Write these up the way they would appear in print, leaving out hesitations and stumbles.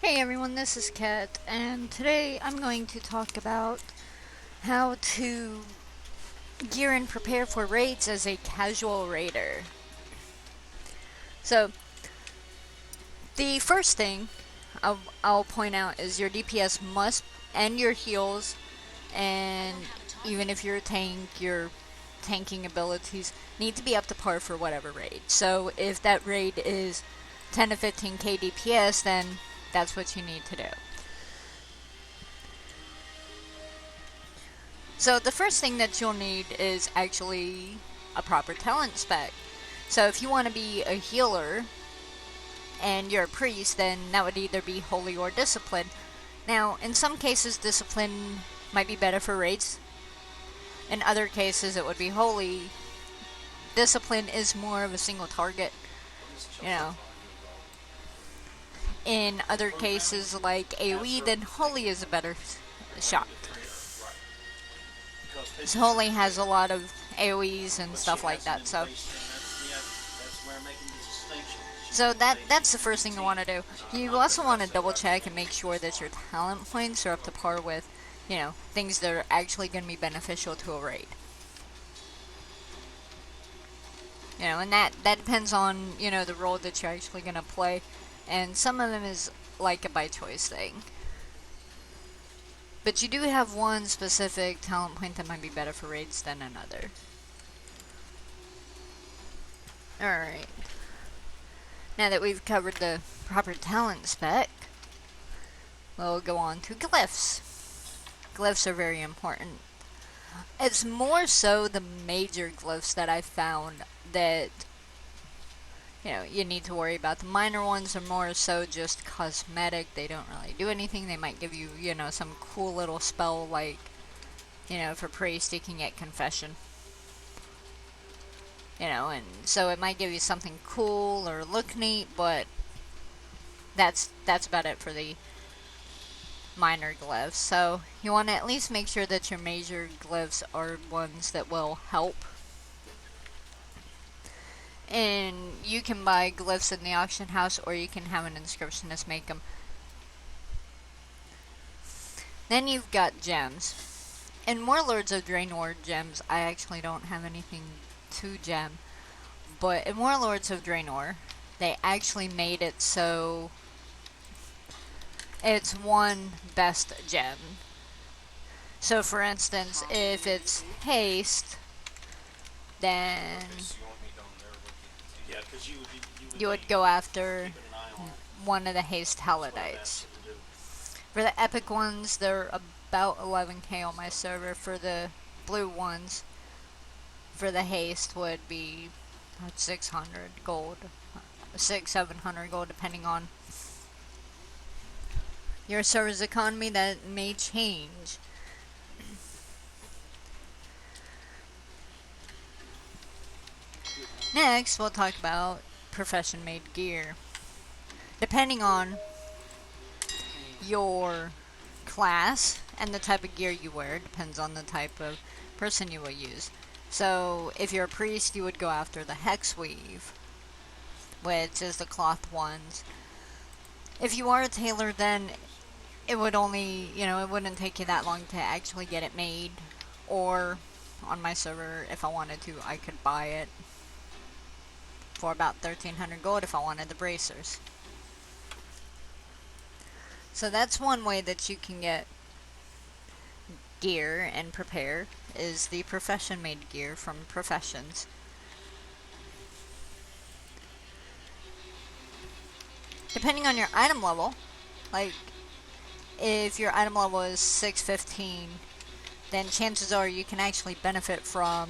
Hey everyone, this is Kat, and today I'm going to talk about how to gear and prepare for raids as a casual raider. So, the first thing I'll point out is your DPS must, and your heals, and even if you're a tank, your tanking abilities need to be up to par for whatever raid. So, if that raid is 10 to 15k DPS, then that's what you need to do. So the first thing that you'll need is actually a proper talent spec. So if you want to be a healer and you're a priest, then that would either be holy or discipline. Now, in some cases, discipline might be better for raids. In other cases, it would be holy. Discipline is more of a single target, you know. In other cases, like AoE, then holy is a better shot. So holy has a lot of AoEs and stuff like that, so that's the first thing you want to do. You also want to double check and make sure that your talent points are up to par with, things that are actually going to be beneficial to a raid. And that depends on, the role that you're actually going to play. And some of them is like a by choice thing. But you do have one specific talent point that might be better for raids than another. Alright. Now that we've covered the proper talent spec, we'll go on to glyphs. Glyphs are very important. It's more so the major glyphs that I've found that you need to worry about. The minor ones are more so just cosmetic. They don't really do anything. They might give you, some cool little spell like, for priest you can get confession. And so it might give you something cool or look neat, but that's about it for the minor glyphs. So you want to at least make sure that your major glyphs are ones that will help. And you can buy glyphs in the auction house, or you can have an inscriptionist make them. Then you've got gems. In Warlords of Draenor gems, I actually don't have anything to gem. But in Warlords of Draenor, they actually made it so it's one best gem. So for instance, if it's haste, then you would go after one of the haste Haladites. For the epic ones, they're about 11k on my server. For the blue ones, for the haste would be 600 gold, 700 gold, depending on your server's economy. That may change. Next, we'll talk about profession-made gear. Depending on your class and the type of gear you wear, depends on the type of person you will use. So, if you're a priest, you would go after the hex weave, which is the cloth ones. If you are a tailor, then it would only, it wouldn't take you that long to actually get it made. Or, on my server, if I wanted to, I could buy it for about 1300 gold if I wanted the bracers. So that's one way that you can get gear and prepare, is the profession made gear from Professions. Depending on your item level, like if your item level is 615, then chances are you can actually benefit from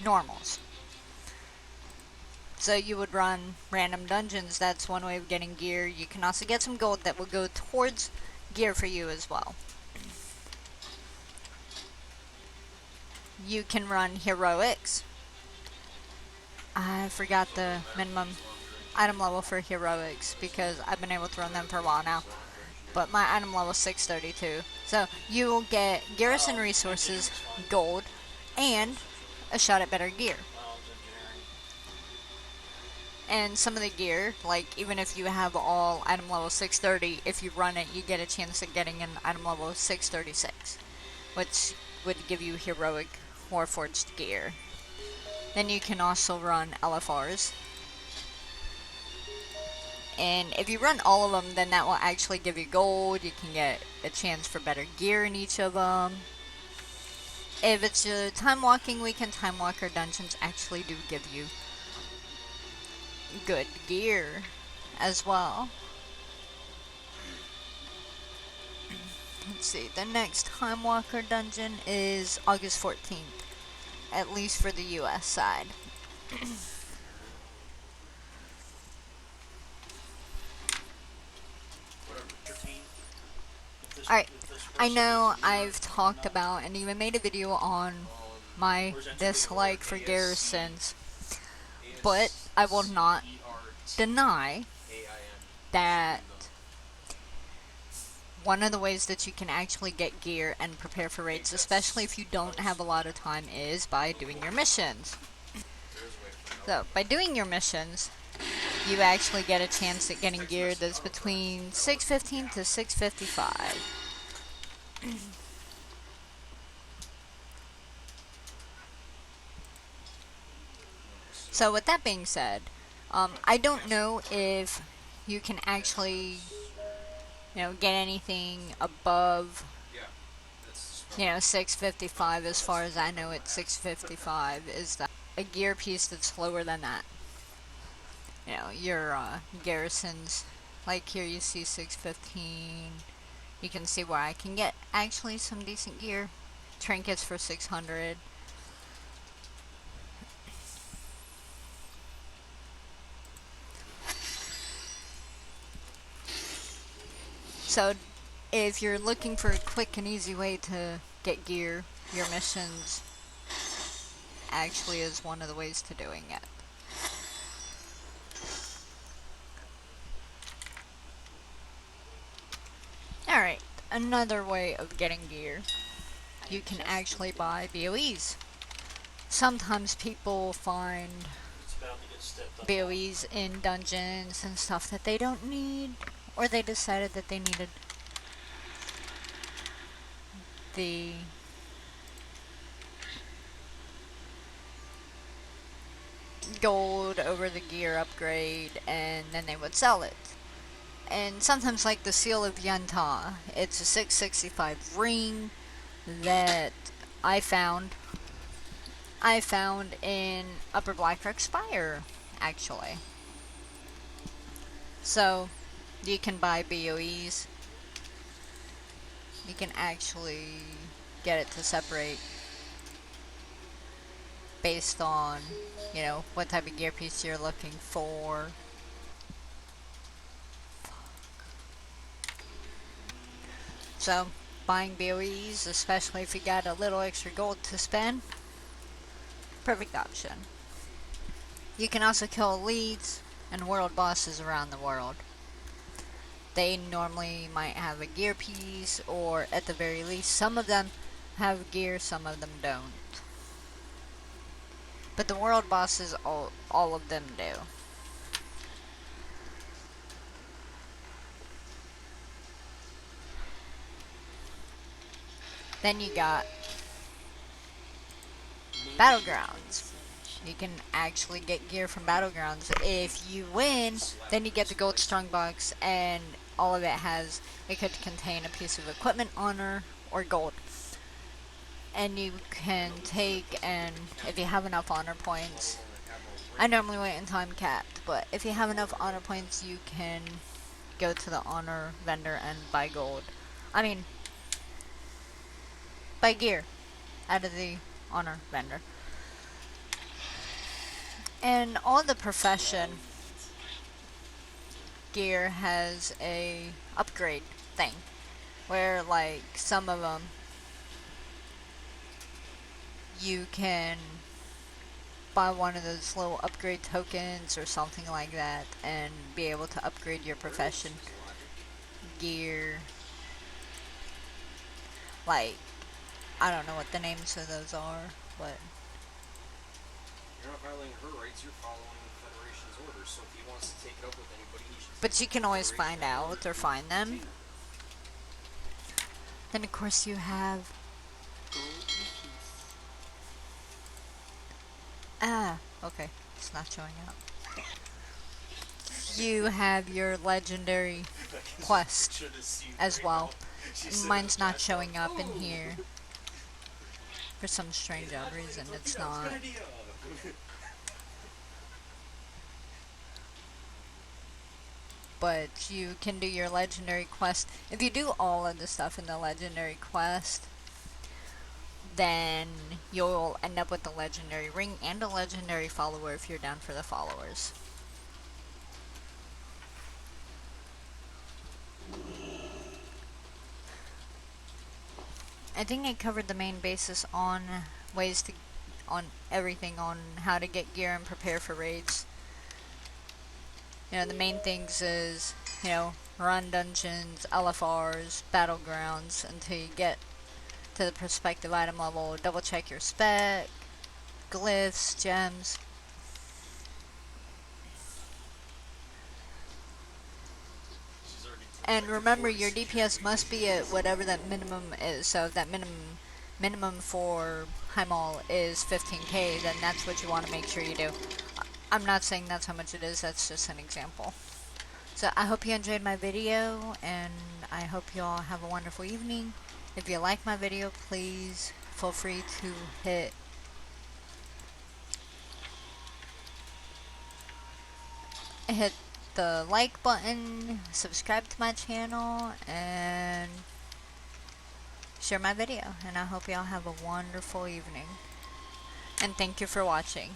normals. So you would run random dungeons. That's one way of getting gear. You can also get some gold that will go towards gear for you as well. You can run heroics. I forgot the minimum item level for heroics because I've been able to run them for a while now. But my item level is 632. So you will get garrison resources, gold, and a shot at better gear. And some of the gear, like even if you have all item level 630, if you run it, you get a chance of getting an item level 636, which would give you heroic Warforged gear. Then you can also run LFRs. And if you run all of them, then that will actually give you gold. You can get a chance for better gear in each of them. If it's a time walking weekend, time walker dungeons actually do give you good gear as well. Let's see, the next time walker dungeon is August 14th, at least for the US side. Alright, I know I've talked about and even made a video on my dislike for garrisons, but I will not deny that one of the ways that you can actually get gear and prepare for raids, especially if you don't have a lot of time, is by doing your missions. So, by doing your missions, you actually get a chance at getting gear that's between 615 to 655. So with that being said, I don't know if you can actually, get anything above, 655. As far as I know, it's 655 is a gear piece that's lower than that. Your garrisons, like here you see 615. You can see where I can get actually some decent gear. Trinkets for 600. So if you're looking for a quick and easy way to get gear, your missions actually is one of the ways to doing it. Alright, another way of getting gear. You can actually buy BOEs. Sometimes people find BOEs in dungeons and stuff that they don't need, or they decided that they needed the gold over the gear upgrade, and then they would sell it. And sometimes, like the Seal of Yenta, it's a 665 ring that I found in Upper Blackrock Spire, actually. So, you can buy BOEs. You can actually get it to separate based on, what type of gear piece you're looking for. So, buying BOEs, especially if you got a little extra gold to spend, perfect option. You can also kill elites and world bosses around the world. They normally might have a gear piece, or at the very least, some of them have gear, some of them don't. But the world bosses, all of them do. Then you got Battlegrounds. You can actually get gear from Battlegrounds. If you win, then you get the gold strongbox, and all of it could contain a piece of equipment, honor, or gold. And you can take, and if you have enough honor points, I normally wait until I'm capped, but if you have enough honor points, you can go to the honor vendor and buy gold. Buy gear out of the honor vendor. And all the profession gear has a upgrade thing, where like some of them you can buy one of those little upgrade tokens or something like that and be able to upgrade your profession gear. Like, I don't know what the names of those are, but you're not violating her rights, you're following the Federation's But you can always find out or find them. Then of course you have okay, it's not showing up. You have your legendary quest as well. Mine's not showing up in here. For some strange odd reason, it's not. But you can do your legendary quest. If you do all of the stuff in the legendary quest, then you'll end up with the legendary ring and a legendary follower if you're down for the followers. I think I covered the main basis on ways to, on everything on how to get gear and prepare for raids. You know, the main things is, you know, run dungeons, LFRs, battlegrounds until you get to the prospective item level. Double check your spec, glyphs, gems. And remember, your DPS must be at whatever that minimum is. So if that minimum for Heimal is 15k, then that's what you want to make sure you do. I'm not saying that's how much it is, that's just an example. So I hope you enjoyed my video, and I hope you all have a wonderful evening. If you like my video, please feel free to hit the like button, subscribe to my channel, and share my video. And I hope y'all have a wonderful evening. And thank you for watching.